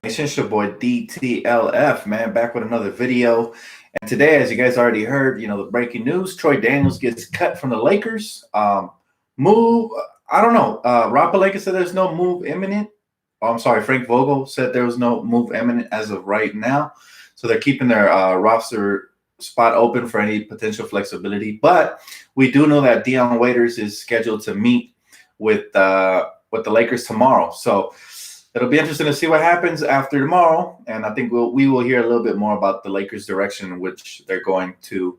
It's your boy DTLF, man, back with another video. And today, as you guys already heard, the breaking news: Troy Daniels gets cut from the Lakers. Move, I don't know. Rob Pelinka said there's no move imminent. Oh, I'm sorry, Frank Vogel said there was no move imminent as of right now. So they're keeping their roster spot open for any potential flexibility. But we do know that Dion Waiters is scheduled to meet with the Lakers tomorrow. So it'll be interesting to see what happens after tomorrow, and I think we will hear a little bit more about the Lakers' direction in which they're going to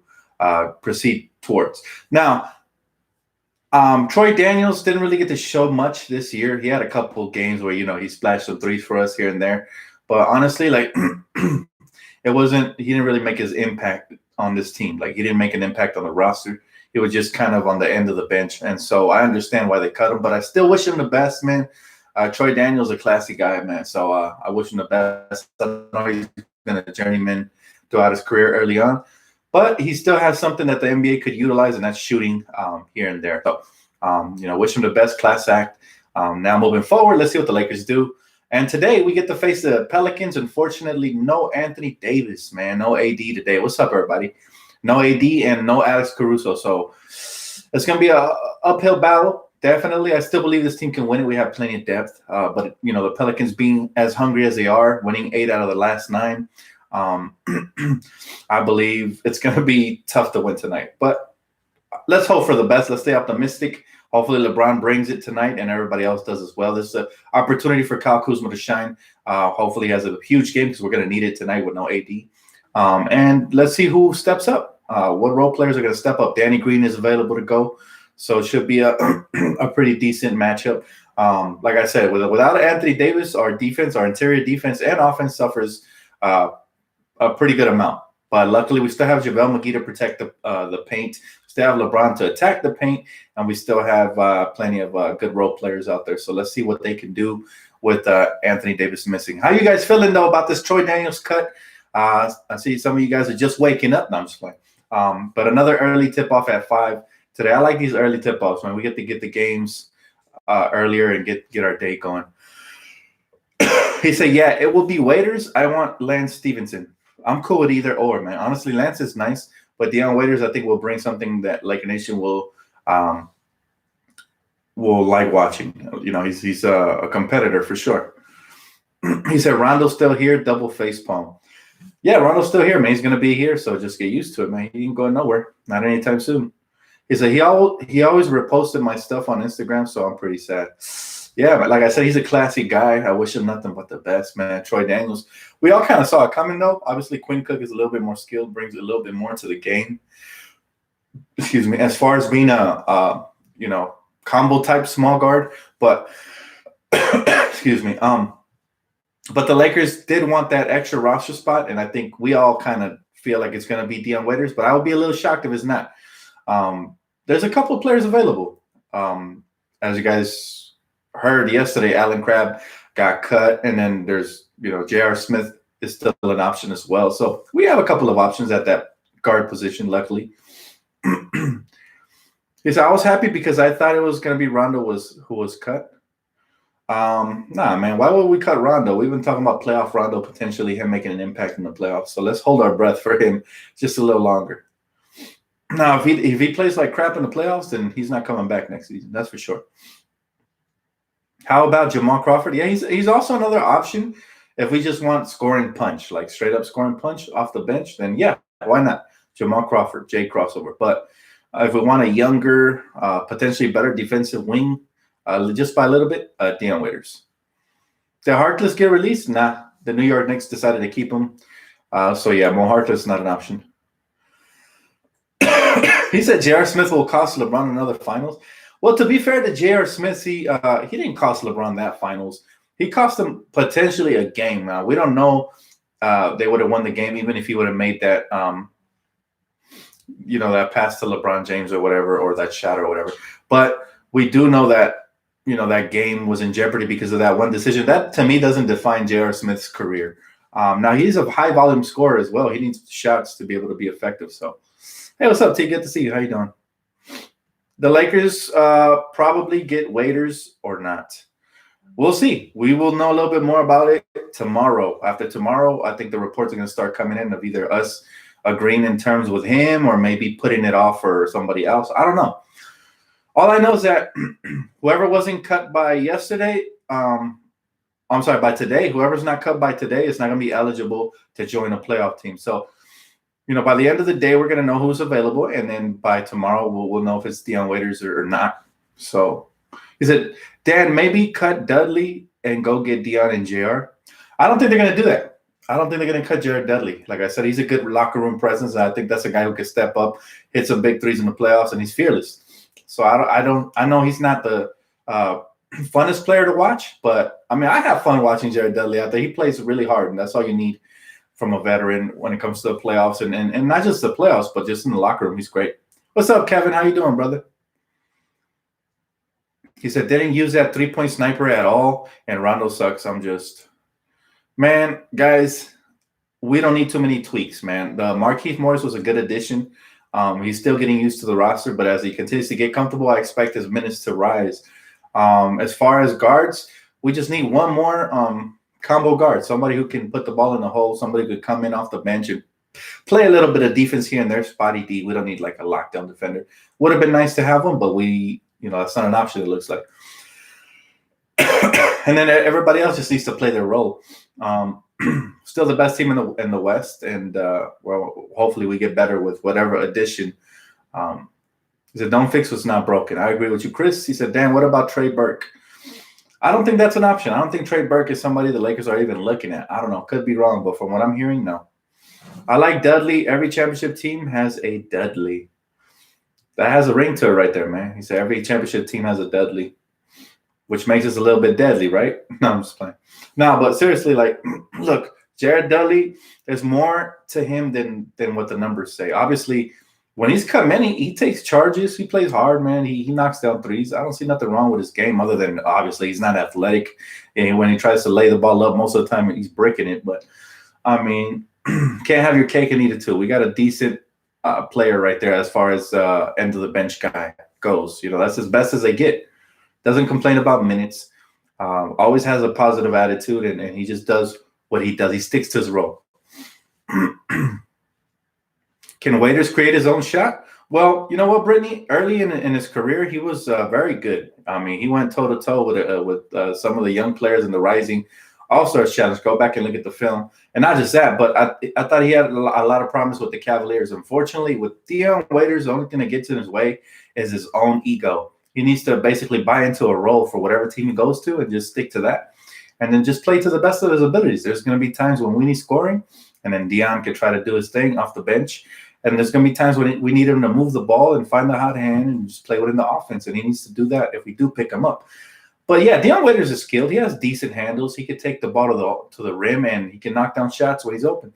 proceed towards. Now, Troy Daniels didn't really get to show much this year. He had a couple games where he splashed some threes for us here and there, but honestly, it wasn't. He didn't really make his impact on this team. Like, he didn't make an impact on the roster. He was just kind of on the end of the bench, and so I understand why they cut him. But I still wish him the best, man. Troy Daniels, a classy guy, man. So I wish him the best. I know he's been a journeyman throughout his career early on, but he still has something that the NBA could utilize, and that's shooting here and there. So, wish him the best, class act. Now moving forward, let's see what the Lakers do. And today we get to face the Pelicans. Unfortunately, no Anthony Davis, man. No AD today. What's up, everybody? No AD and no Alex Caruso. So it's going to be a uphill battle. Definitely, I still believe this team can win it. We have plenty of depth, but the Pelicans being as hungry as they are, winning 8 out of the last 9, I believe it's going to be tough to win tonight. But let's hope for the best. Let's stay optimistic. Hopefully, LeBron brings it tonight, and everybody else does as well. This is an opportunity for Kyle Kuzma to shine. Hopefully, he has a huge game because we're going to need it tonight with no AD. And let's see who steps up. What role players are going to step up? Danny Green is available to go. So it should be a pretty decent matchup. Like I said, without Anthony Davis, our defense, our interior defense and offense suffers a pretty good amount. But luckily, we still have JaVale McGee to protect the paint. We still have LeBron to attack the paint, and we still have plenty of good role players out there. So let's see what they can do with Anthony Davis missing. How you guys feeling, though, about this Troy Daniels cut? I see some of you guys are just waking up. No, I'm just playing. But another early tip-off at 5. Today, I like these early tip-offs, man. We get to get the games earlier and get our day going. He said, yeah, it will be Waiters. I want Lance Stevenson. I'm cool with either or, man. Honestly, Lance is nice, but Dion Waiters, I think, will bring something that Laker Nation will like watching. He's a competitor for sure. He said, Rondo's still here, double face palm. Yeah, Rondo's still here, man. He's going to be here, so just get used to it, man. He ain't going nowhere. Not anytime soon. He said he always reposted my stuff on Instagram, so I'm pretty sad. Yeah, but like I said, he's a classy guy. I wish him nothing but the best, man. Troy Daniels. We all kind of saw it coming, though. Obviously, Quinn Cook is a little bit more skilled, brings a little bit more to the game. Excuse me. As far as being a combo type small guard, but excuse me. But the Lakers did want that extra roster spot, and I think we all kind of feel like it's going to be Dion Waiters, but I would be a little shocked if it's not. There's a couple of players available. As you guys heard yesterday, Allen Crabbe got cut, and then there's J.R. Smith is still an option as well. So we have a couple of options at that guard position, luckily. He said, I was happy because I thought it was going to be Rondo who was cut. Nah, man, why would we cut Rondo? We've been talking about playoff Rondo, potentially him making an impact in the playoffs. So let's hold our breath for him just a little longer. Now, if he plays like crap in the playoffs, then he's not coming back next season. That's for sure. How about Jamal Crawford? Yeah, he's also another option. If we just want scoring punch, like straight up scoring punch off the bench, then yeah, why not? Jamal Crawford, J crossover. But if we want a younger, potentially better defensive wing, just by a little bit, Dion Waiters. Did Harkless get released? Nah, the New York Knicks decided to keep him. So yeah, Mo Harkless is not an option. He said J.R. Smith will cost LeBron another finals. Well, to be fair to J.R. Smith, he didn't cost LeBron that finals. He cost him potentially a game. Now, we don't know they would have won the game even if he would have made that, that pass to LeBron James or whatever, or that shot or whatever. But we do know that, that game was in jeopardy because of that one decision. That, to me, doesn't define J.R. Smith's career. Now, he's a high-volume scorer as well. He needs shots to be able to be effective. So, hey, what's up, T? Good to see you. How you doing? The Lakers probably get Waiters or not. We'll see. We will know a little bit more about it tomorrow. After tomorrow, I think the reports are going to start coming in of either us agreeing in terms with him or maybe putting it off for somebody else. I don't know. All I know is that whoever wasn't cut by yesterday, I'm sorry, by today, whoever's not cut by today is not going to be eligible to join a playoff team. So, by the end of the day, we're going to know who's available. And then by tomorrow, we'll know if it's Dion Waiters or not. So he said, Dan, maybe cut Dudley and go get Dion and JR. I don't think they're going to do that. I don't think they're going to cut Jared Dudley. Like I said, he's a good locker room presence. I think that's a guy who can step up, hit some big threes in the playoffs, and he's fearless. So I know he's not the funnest player to watch, but I mean, I have fun watching Jared Dudley out there. He plays really hard, and that's all you need from a veteran when it comes to the playoffs, and not just the playoffs, but just in the locker room. He's great. What's up, Kevin? How you doing, brother? He said, didn't use that 3-point sniper at all, and Rondo sucks. Man, guys, we don't need too many tweaks, man. The Markieff Morris was a good addition. He's still getting used to the roster, but as he continues to get comfortable, I expect his minutes to rise. As far as guards, we just need one more combo guard, somebody who can put the ball in the hole, somebody who could come in off the bench and play a little bit of defense here and there, spotty D. We don't need like a lockdown defender. Would have been nice to have one, but that's not an option, it looks like. And then everybody else just needs to play their role. Still the best team in the West, and hopefully we get better with whatever addition. He said, don't fix what's not broken. I agree with you, Chris. He said, Dan, what about Trey Burke? I don't think that's an option. I don't think Trey Burke is somebody the Lakers are even looking at. I don't know. Could be wrong, but from what I'm hearing, no. I like Dudley. Every championship team has a Dudley. That has a ring to it right there, man. He said every championship team has a Dudley, which makes us a little bit deadly, right? No, I'm just playing. No, but seriously, like, look, Jared Dudley, there's more to him than what the numbers say. Obviously, when he's come in, he takes charges. He plays hard, man. He knocks down threes. I don't see nothing wrong with his game other than, obviously, he's not athletic. And when he tries to lay the ball up, most of the time he's breaking it. But, I mean, can't have your cake and eat it too. We got a decent player right there as far as end of the bench guy goes. That's as best as they get. Doesn't complain about minutes. Always has a positive attitude, and he just does what he does. He sticks to his role. Can Waiters create his own shot? Well, you know what, Brittany? Early in his career, he was very good. I mean, he went toe-to-toe with some of the young players in the Rising All-Stars Challenge. Go back and look at the film. And not just that, but I thought he had a lot of promise with the Cavaliers. Unfortunately, with Dion Waiters, the only thing that gets in his way is his own ego. He needs to basically buy into a role for whatever team he goes to and just stick to that. And then just play to the best of his abilities. There's going to be times when we need scoring, and then Dion can try to do his thing off the bench. And there's going to be times when we need him to move the ball and find the hot hand and just play within the offense. And he needs to do that if we do pick him up. But, yeah, Dion Waiters is skilled. He has decent handles. He could take the ball to the rim, and he can knock down shots when he's open.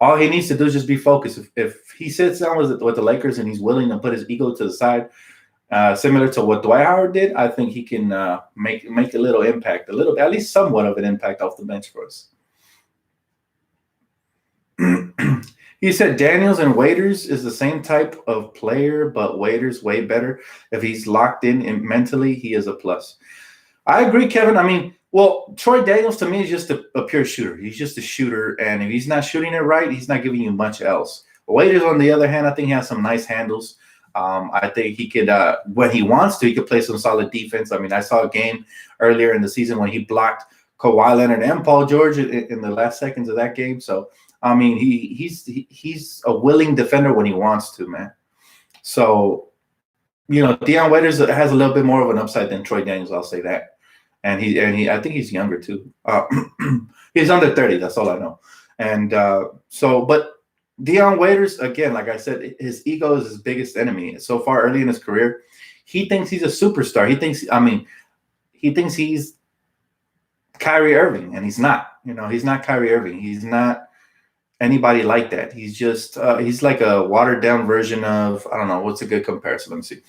All he needs to do is just be focused. If he sits down with the Lakers and he's willing to put his ego to the side, similar to what Dwight Howard did, I think he can make a little impact, at least somewhat of an impact off the bench for us. He said Daniels and Waiters is the same type of player, but Waiters way better. If he's locked in mentally, he is a plus. I agree, Kevin. I mean, well, Troy Daniels to me is just a pure shooter. He's just a shooter, and if he's not shooting it right, he's not giving you much else. Waiters, on the other hand, I think he has some nice handles. I think he could, when he wants to, he could play some solid defense. I mean, I saw a game earlier in the season when he blocked Kawhi Leonard and Paul George in the last seconds of that game. So, I mean, he's a willing defender when he wants to, man. So, Dion Waiters has a little bit more of an upside than Troy Daniels. I'll say that. And he I think he's younger too. He's under 30. That's all I know. And but Dion Waiters, again, like I said, his ego is his biggest enemy. So far early in his career, he thinks he's a superstar. He thinks he's Kyrie Irving, and he's not. He's not Kyrie Irving. He's not anybody like that. He's just he's like a watered down version of, I don't know, what's a good comparison? Let me see.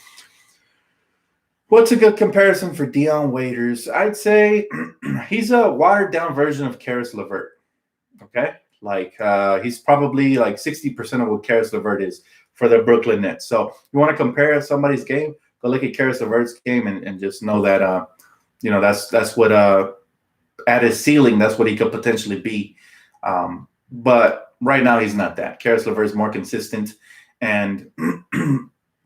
What's a good comparison for Dion Waiters? I'd say he's a watered down version of Karis LeVert. Okay? Like he's probably like 60% of what Karis LeVert is for the Brooklyn Nets. So you want to compare somebody's game, go look at Karis LeVert's game and just know that That's what at his ceiling, that's what he could potentially be. But right now he's not that. Karis LeVert is more consistent, and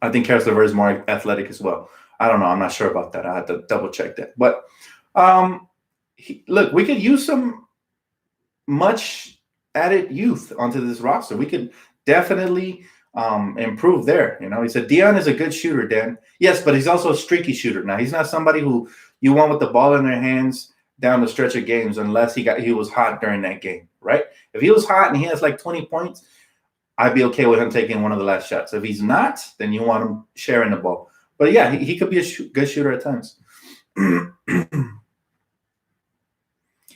I think Karis LeVert is more athletic as well. I don't know. I'm not sure about that. I have to double check that. But look, we could use some much added youth onto this roster. We could definitely improve there. He said Dion is a good shooter, Dan. Yes, but he's also a streaky shooter. Now he's not somebody who you want with the ball in their hands down the stretch of games unless he was hot during that game, right? If he was hot and he has like 20 points, I'd be okay with him taking one of the last shots. If he's not, then you want him sharing the ball. But yeah, he could be a good shooter at times.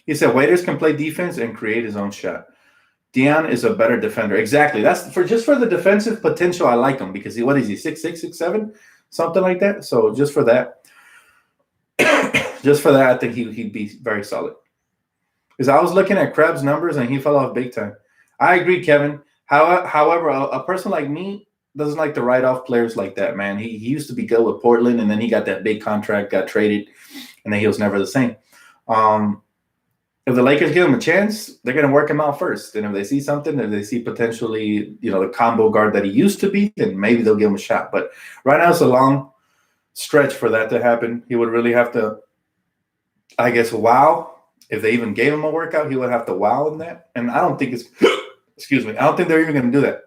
He said Waiters can play defense and create his own shot. Dion is a better defender. Exactly. That's for the defensive potential. I like him because what is he, 6'6", 6'7", something like that. So just for that, I think he'd be very solid. Because I was looking at Krebs' numbers and he fell off big time. I agree, Kevin. However, a person like me doesn't like to write off players like that, man. He used to be good with Portland, and then he got that big contract, got traded, and then he was never the same. If the Lakers give him a chance, they're going to work him out first. And if they see something, if they see potentially, the combo guard that he used to be, then maybe they'll give him a shot. But right now it's a long stretch for that to happen. He would really have to, I guess, wow. If they even gave him a workout, he would have to wow in that. And I don't think excuse me, I don't think they're even going to do that.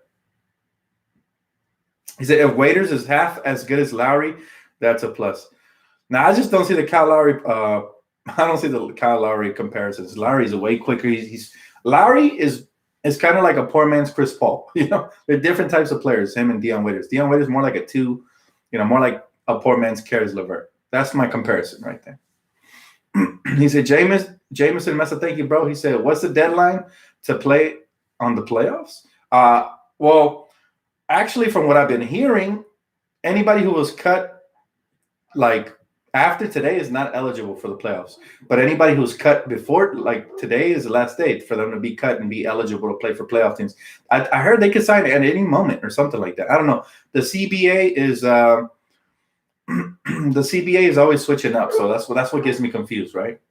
He said if Waiters is half as good as Lowry, that's a plus. Now, I just don't see the Kyle Lowry I don't see the Kyle Lowry comparisons. Lowry's way quicker. Lowry is kind of like a poor man's Chris Paul. They're different types of players, him and Dion Waiters. Dion Waiters more like a 2, more like a poor man's Karis LeVert. That's my comparison right there. He said, Jameson Mesa, thank you, bro. He said, what's the deadline to play on the playoffs? Well, actually, from what I've been hearing, anybody who was cut like after today is not eligible for the playoffs. But anybody who's cut before, like today is the last day for them to be cut and be eligible to play for playoff teams. I heard they could sign at any moment or something like that. I don't know. The CBA is always switching up, so that's what gets me confused, right?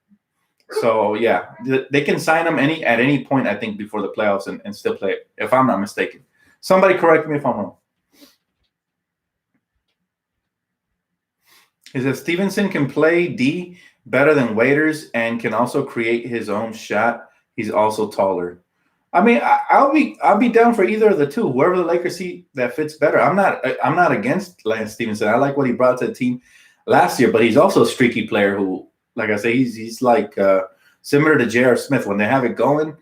So yeah, they can sign them at any point, I think, before the playoffs and still play it, if I'm not mistaken. Somebody correct me if I'm wrong. He says Stevenson can play D better than Waiters and can also create his own shot. He's also taller. I mean, I'll be down for either of the two. Whoever the Lakers see that fits better. I'm not against Lance Stevenson. I like what he brought to the team last year, but he's also a streaky player who, like I say, he's like similar to J.R. Smith. When they have it going,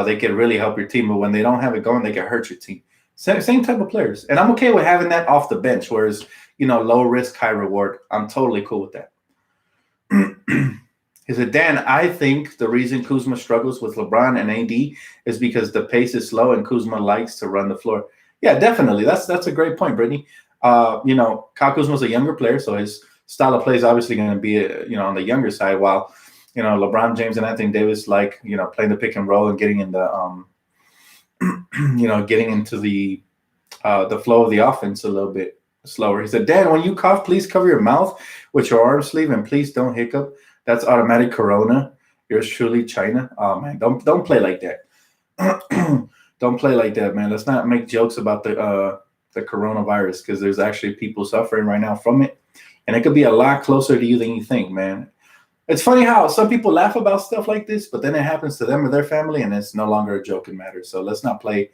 they can really help your team. But when they don't have it going, they can hurt your team. Same type of players. And I'm okay with having that off the bench, whereas, low risk, high reward. I'm totally cool with that. He said, Dan, I think the reason Kuzma struggles with LeBron and AD is because the pace is slow and Kuzma likes to run the floor. Yeah, definitely. That's a great point, Brittany. Kyle Kuzma's a younger player, so his style of play is obviously going to be, on the younger side, while, LeBron James and Anthony Davis like, playing the pick and roll and getting in the, getting into the flow of the offense a little bit slower. He said, Dan, when you cough, please cover your mouth with your arm sleeve and please don't hiccup. That's automatic corona. Yours truly, China. Oh man, don't play like that. Don't play like that, man. Let's not make jokes about the coronavirus, because there's actually people suffering right now from it, and it could be a lot closer to you than you think, man. It's funny how some people laugh about stuff like this, but then it happens to them or their family, and it's no longer a joking matter. So let's not play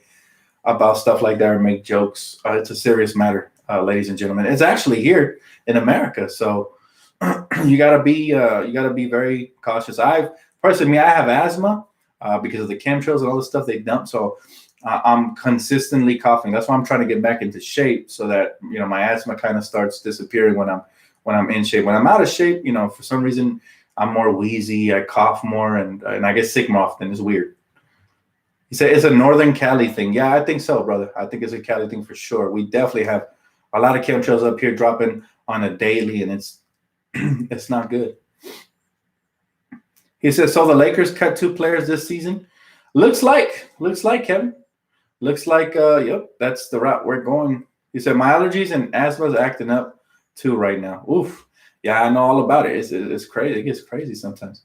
about stuff like that or make jokes. It's a serious matter, ladies and gentlemen. It's actually here in America, so you gotta be very cautious. I have asthma because of the chemtrails and all the stuff they dump. So I'm consistently coughing. That's why I'm trying to get back into shape, so that my asthma kind of starts disappearing when I'm in shape. When I'm out of shape, for some reason I'm more wheezy. I cough more and I get sick more often. It's weird. He said it's a Northern Cali thing. Yeah, I think so, brother. I think it's a Cali thing for sure. We definitely have a lot of chemtrails up here dropping on a daily, and it's it's not good. He says, so the Lakers cut 2 players this season. Looks like Kevin. Looks like yep, that's the route we're going. He said, my allergies and asthma is acting up too right now. Oof. Yeah, I know all about it. It's crazy. It gets crazy sometimes.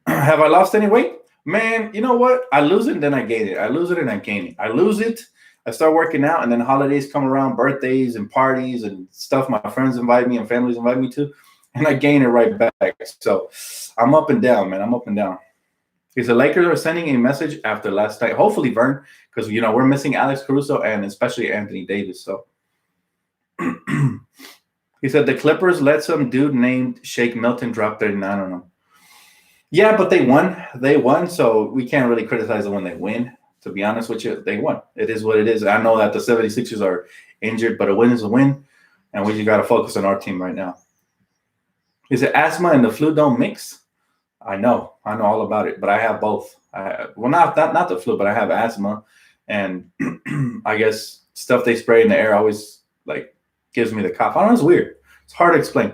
Have I lost any weight? Man, you know what? I lose it and then I gain it. I lose it and I gain it. I lose it. I start working out, and then holidays come around, birthdays and parties and stuff my friends invite me and families invite me to, and I gain it right back. So I'm up and down, man. I'm up and down. Because the Lakers are sending a message after last night. Hopefully, Vern, because we're missing Alex Caruso and especially Anthony Davis. So he said the Clippers let some dude named Shake Milton drop 39 on them. Yeah, but they won. They won, so we can't really criticize them when they win. To be honest with you, they won. It is what it is. I know that the 76ers are injured, but a win is a win, and we just got to focus on our team right now. Is it asthma and the flu don't mix? I know all about it, but I have both. Not the flu, but I have asthma, and I guess stuff they spray in the air always like gives me the cough. I don't know, it's weird. It's hard to explain.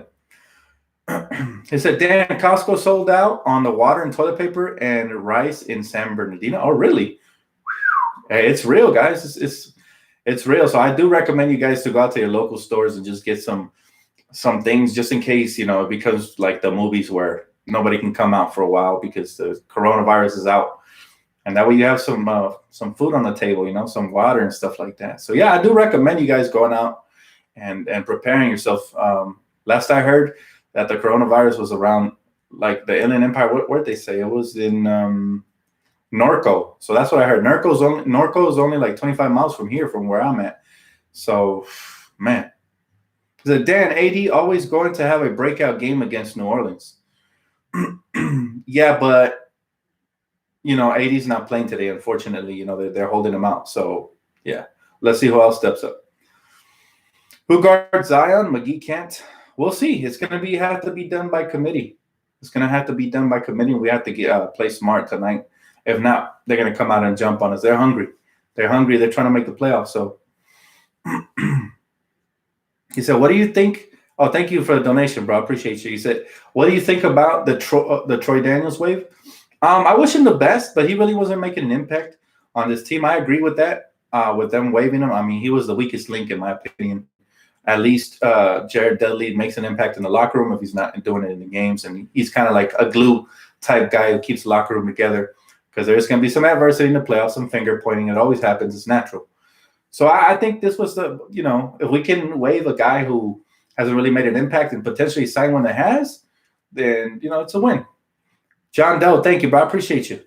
He said, Dan, Costco sold out on the water and toilet paper and rice in San Bernardino. Oh, really? Hey, it's real, guys. It's real. So I do recommend you guys to go out to your local stores and just get some things just in case, it becomes like the movies where nobody can come out for a while because the coronavirus is out. And that way you have some food on the table, some water and stuff like that. So, yeah, I do recommend you guys going out and preparing yourself. Last I heard that the coronavirus was around like the Inland Empire. Where'd they say? It was in Norco. So that's what I heard. Norco is only like 25 miles from here, from where I'm at. So, man. The Dan, AD always going to have a breakout game against New Orleans. Yeah, but AD's not playing today, unfortunately. They're holding him out. So, yeah. Let's see who else steps up. Who guards Zion? McGee can't. We'll see. It's going to have to be done by committee. It's going to have to be done by committee. We have to play smart tonight. If not, they're going to come out and jump on us. They're hungry. They're trying to make the playoffs. So he said, what do you think? Oh, thank you for the donation, bro. I appreciate you. He said, what do you think about the Troy Daniels wave? I wish him the best, but he really wasn't making an impact on this team. I agree with that, with them waving him. I mean, he was the weakest link, in my opinion. At least Jared Dudley makes an impact in the locker room if he's not doing it in the games. And he's kind of like a glue type guy who keeps the locker room together, because there's going to be some adversity in the playoffs, some finger pointing. It always happens. It's natural. So I think this was if we can waive a guy who hasn't really made an impact and potentially sign one that has, then, it's a win. John Doe, thank you, bro. I appreciate you.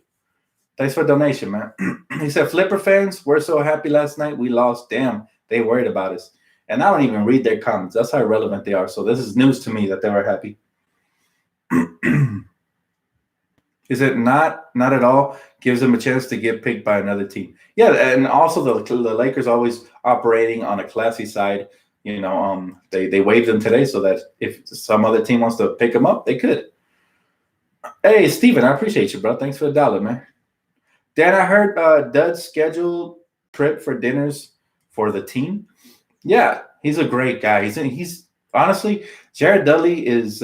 Thanks for the donation, man. He said, Flipper fans, we're so happy last night. We lost. Damn, they worried about us. And I don't even read their comments. That's how irrelevant they are. So this is news to me that they were happy. Is it not at all? Gives them a chance to get picked by another team. Yeah, and also the Lakers always operating on a classy side. They waived them today so that if some other team wants to pick them up, they could. Hey, Steven, I appreciate you, bro. Thanks for the $1, man. Dan, I heard Dud's scheduled trip for dinners for the team. Yeah, he's a great guy. He's honestly, Jared Dudley is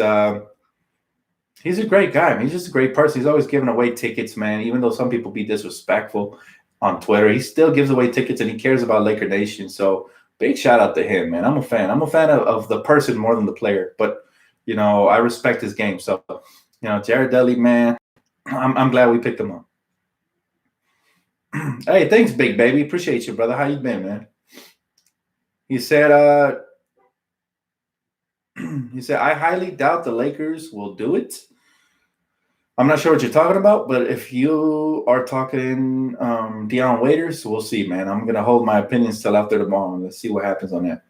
he's a great guy. I mean, he's just a great person. He's always giving away tickets, man. Even though some people be disrespectful on Twitter, he still gives away tickets and he cares about Laker Nation. So big shout out to him, man. I'm a fan. I'm a fan of the person more than the player. But I respect his game. So Jared Dudley, man, I'm glad we picked him up. Hey, thanks, big baby. Appreciate you, brother. How you been, man? He said, I highly doubt the Lakers will do it. I'm not sure what you're talking about, but if you are talking Deion Waiters, we'll see, man. I'm going to hold my opinions till after tomorrow. Let's see what happens on that.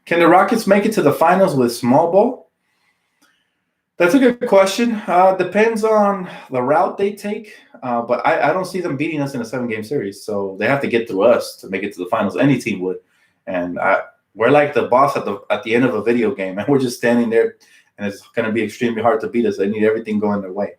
Can the Rockets make it to the finals with small ball? That's a good question. Depends on the route they take. But I don't see them beating us in a 7-game series. So they have to get through us to make it to the finals. Any team would. And we're like the boss at the end of a video game. And we're just standing there. And it's going to be extremely hard to beat us. They need everything going their way.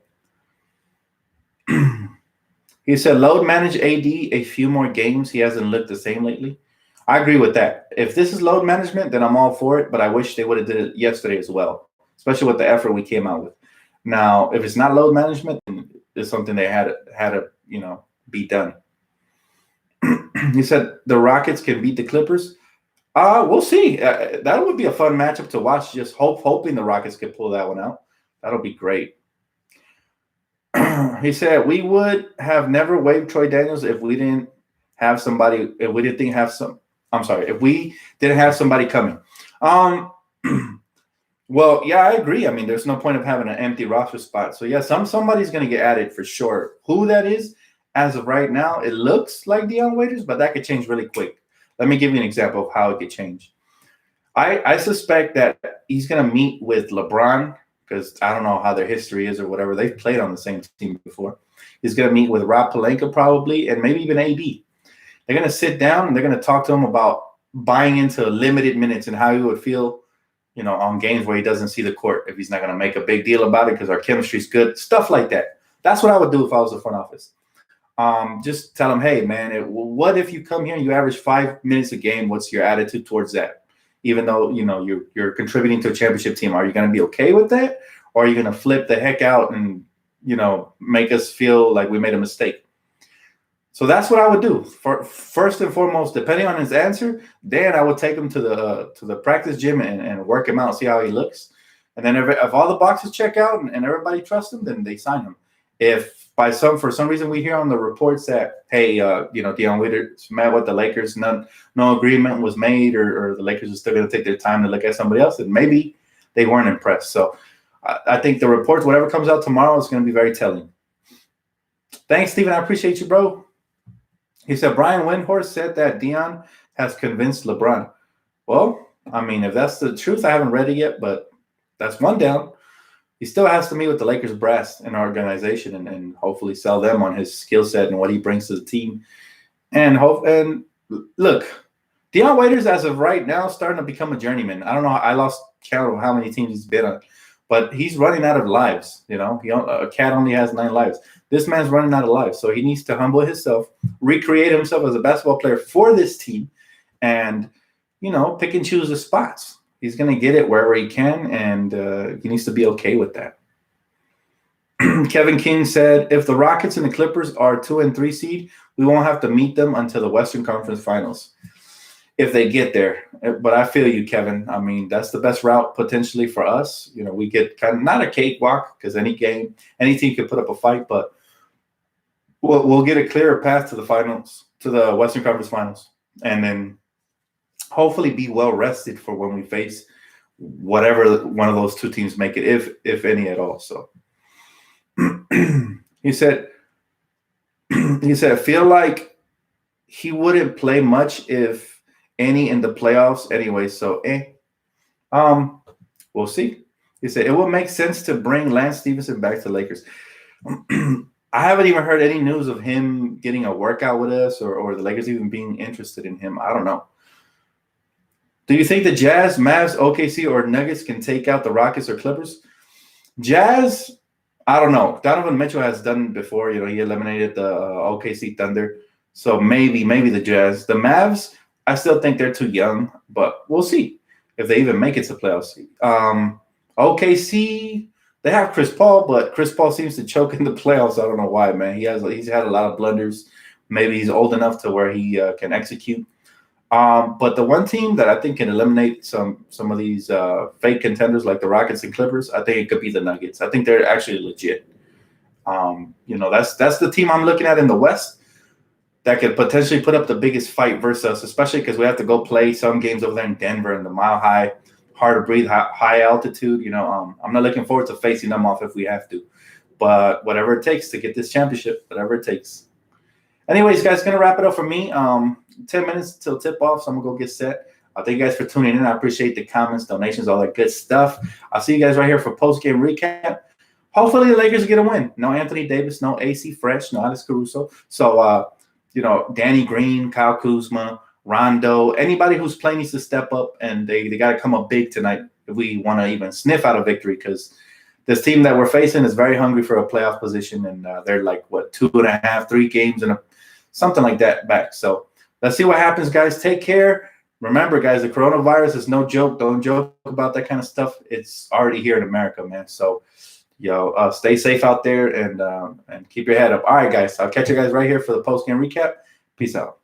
He said, load manage AD a few more games. He hasn't looked the same lately. I agree with that. If this is load management, then I'm all for it. But I wish they would have did it yesterday as well, especially with the effort we came out with. Now, if it's not load management, then it's something they had to be done. He said the Rockets can beat the Clippers. We'll see. That would be a fun matchup to watch. Just hoping the Rockets could pull that one out. That'll be great. He said we would have never waived Troy Daniels if we didn't have somebody. If we didn't have some. I'm sorry. If we didn't have somebody coming. Well, yeah, I agree. I mean, there's no point of having an empty roster spot. So yeah, somebody's going to get added for sure. Who that is, as of right now, it looks like Dion Waiters, but that could change really quick. Let me give you an example of how it could change. I suspect that he's going to meet with LeBron because I don't know how their history is or whatever. They've played on the same team before. He's going to meet with Rob Pelinka probably and maybe even AB. They're going to sit down and they're going to talk to him about buying into limited minutes and how he would feel, on games where he doesn't see the court, if he's not going to make a big deal about it because our chemistry's good, stuff like that. That's what I would do if I was the front office. Just tell him, hey, man, what if you come here and you average 5 minutes a game? What's your attitude towards that? Even though, you're contributing to a championship team, are you going to be okay with that? Or are you going to flip the heck out and, make us feel like we made a mistake? So that's what I would do. First and foremost, depending on his answer, then I would take him to the practice gym and work him out, see how he looks. And then if all the boxes check out and everybody trusts him, then they sign him. If for some reason we hear on the reports that, hey, Dion Waiters met with the Lakers, no agreement was made, or the Lakers are still going to take their time to look at somebody else, and maybe they weren't impressed. So I think the reports, whatever comes out tomorrow, is going to be very telling. Thanks, Steven. I appreciate you, bro. He said Brian Windhorst said that Dion has convinced LeBron. Well, I mean, if that's the truth, I haven't read it yet, but that's one down. He still has to meet with the Lakers brass and organization and hopefully sell them on his skill set and what he brings to the team. And look, Dion Waiters, as of right now, starting to become a journeyman. I don't know. I lost count of how many teams he's been on, but he's running out of lives. A cat only has 9 lives. This man's running out of lives, so he needs to humble himself, recreate himself as a basketball player for this team, and pick and choose the spots. He's going to get it wherever he can, and he needs to be okay with that. Kevin King said, if the Rockets and the Clippers are 2 and 3 seed, we won't have to meet them until the Western Conference Finals if they get there. But I feel you, Kevin. I mean, that's the best route potentially for us. We get kind of not a cakewalk because any team can put up a fight, but we'll get a clearer path to the finals, to the Western Conference Finals, and then hopefully be well rested for when we face whatever one of those two teams make it, if any at all. So he said, I feel like he wouldn't play much if any in the playoffs anyway. So we'll see. He said it would make sense to bring Lance Stevenson back to Lakers. I haven't even heard any news of him getting a workout with us or the Lakers even being interested in him. I don't know. Do you think the Jazz, Mavs, OKC, or Nuggets can take out the Rockets or Clippers? Jazz, I don't know. Donovan Mitchell has done it before. He eliminated the OKC Thunder. So maybe the Jazz. The Mavs, I still think they're too young, but we'll see if they even make it to playoffs. OKC, they have Chris Paul, but Chris Paul seems to choke in the playoffs. I don't know why, man. He's had a lot of blunders. Maybe he's old enough to where he can execute. But the one team that I think can eliminate some of these fake contenders like the Rockets and Clippers, I think it could be the Nuggets. I think they're actually legit. That's the team I'm looking at in the West that could potentially put up the biggest fight versus us, especially because we have to go play some games over there in Denver in the mile high, hard to breathe, high altitude. I'm not looking forward to facing them off if we have to, but whatever it takes to get this championship, whatever it takes. Anyways, guys, going to wrap it up for me. 10 minutes till tip-off, so I'm going to go get set. Thank you guys for tuning in. I appreciate the comments, donations, all that good stuff. I'll see you guys right here for post-game recap. Hopefully the Lakers get a win. No Anthony Davis, no AC Fresh, no Alex Caruso. So, Danny Green, Kyle Kuzma, Rondo, anybody who's playing needs to step up, and they got to come up big tonight if we want to even sniff out a victory, because this team that we're facing is very hungry for a playoff position, and they're like, 2.5, 3 games and something like that back. So let's see what happens, guys. Take care. Remember, guys, the coronavirus is no joke. Don't joke about that kind of stuff. It's already here in America, man. So, stay safe out there and keep your head up. All right, guys. I'll catch you guys right here for the post-game recap. Peace out.